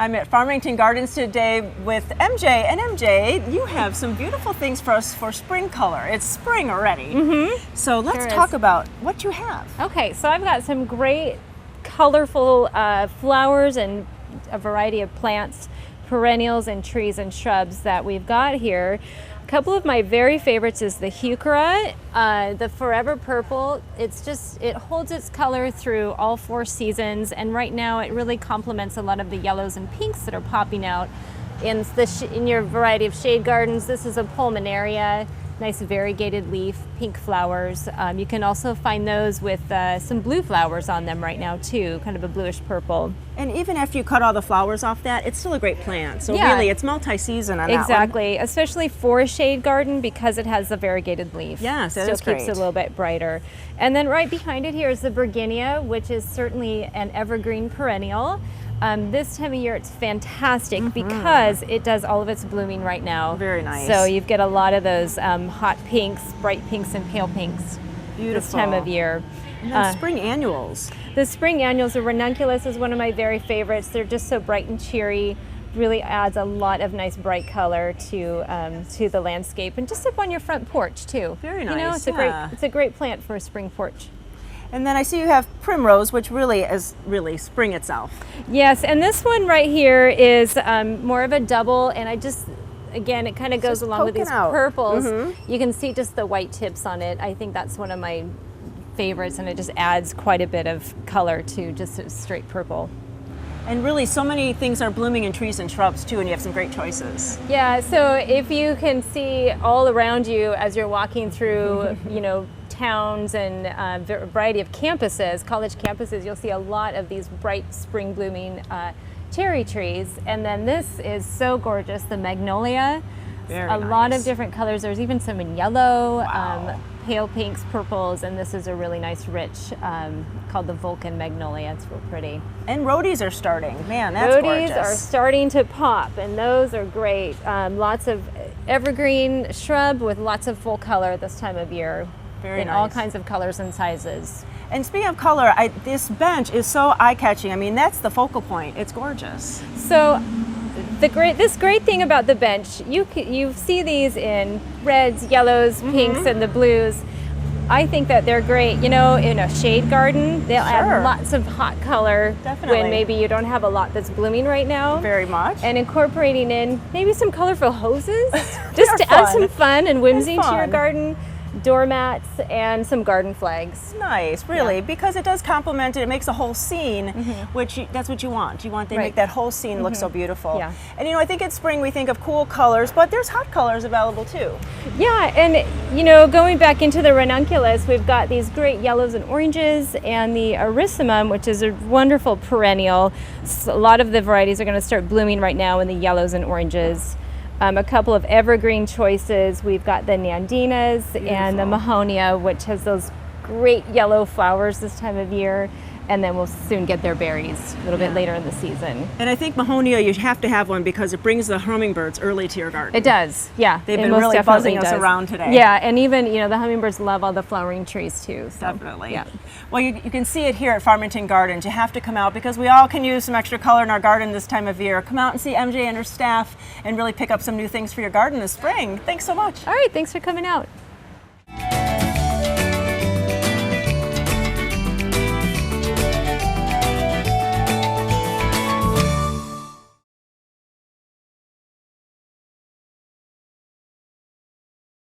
I'm at Farmington Gardens today with MJ, and MJ, you have some beautiful things for us for spring color. It's spring already. So let's talk about what you have. Okay, so I've got some great colorful flowers and a variety of plants, perennials and trees and shrubs that we've got here. A couple of my very favorites is the heuchera, the forever purple. It holds its color through all 4 seasons, and right now it really complements a lot of the yellows and pinks that are popping out in your variety of shade gardens. This is a pulmonaria, nice variegated leaf, pink flowers. You can also find those with some blue flowers on them right now too, kind of a bluish purple. And even after you cut all the flowers off that, it's still a great plant. So yeah, really, it's multi-season on that one. Exactly, especially for a shade garden because it has the variegated leaf. Yes, that is still keeps great. it a little bit brighter. And then right behind it here is the Virginia, which is certainly an evergreen perennial. This time of year it's fantastic because it does all of its blooming right now. Very nice. So you get a lot of those hot pinks, bright pinks and pale pinks this time of year. And then spring annuals. The spring annuals, the ranunculus is one of my very favorites. They're just so bright and cheery. Really adds a lot of nice bright color to the landscape and just up on your front porch too. Very nice. You know, it's a great plant for a spring porch. And then I see you have primrose, which really is spring itself. Yes, and this one right here is more of a double, and again, it kind of goes along with these purples. You can see just the white tips on it. I think that's one of my favorites, and it just adds quite a bit of color to just a straight purple. And really, so many things are blooming in trees and shrubs too, and you have some great choices. Yeah, so if you can see all around you as you're walking through, towns and a variety of campuses, college campuses, you'll see a lot of these bright spring blooming cherry trees. And then this is so gorgeous, the magnolia. Very a nice. lot of different colors. There's even some in yellow, Wow. pale pinks, purples, and this is a really nice rich called the Vulcan magnolia. It's real pretty. And rhodies are starting. Man, that's Rhodies gorgeous. are starting to pop, and those are great. Lots of evergreen shrub with lots of full color this time of year. Very in nice. all kinds of colors and sizes. And speaking of color, this bench is so eye-catching. I mean, that's the focal point. It's gorgeous. So this great thing about the bench, you see these in reds, yellows, pinks, and the blues. I think that they're great, in a shade garden. They'll add lots of hot color when maybe you don't have a lot that's blooming right now. Very much. And incorporating in maybe some colorful hoses, just to add some fun and whimsy to your garden. Doormats and some garden flags. Nice, really, because it does complement it. It makes a whole scene, which that's what you want. You want to make that whole scene look so beautiful. Yeah. And I think it's spring we think of cool colors, but there's hot colors available too. Yeah, and going back into the ranunculus, we've got these great yellows and oranges, and the erysimum, which is a wonderful perennial. So a lot of the varieties are going to start blooming right now in the yellows and oranges. A couple of evergreen choices. We've got the nandinas and the mahonia, which has those great yellow flowers this time of year, and then we'll soon get their berries a little bit later in the season. And I think mahonia, you have to have one because it brings the hummingbirds early to your garden. It does, yeah. They've been really buzzing us around today. Yeah, and even, the hummingbirds love all the flowering trees too. So, definitely. Yeah. Well, you can see it here at Farmington Gardens. You have to come out because we all can use some extra color in our garden this time of year. Come out and see MJ and her staff and really pick up some new things for your garden this spring. Thanks so much. All right, thanks for coming out.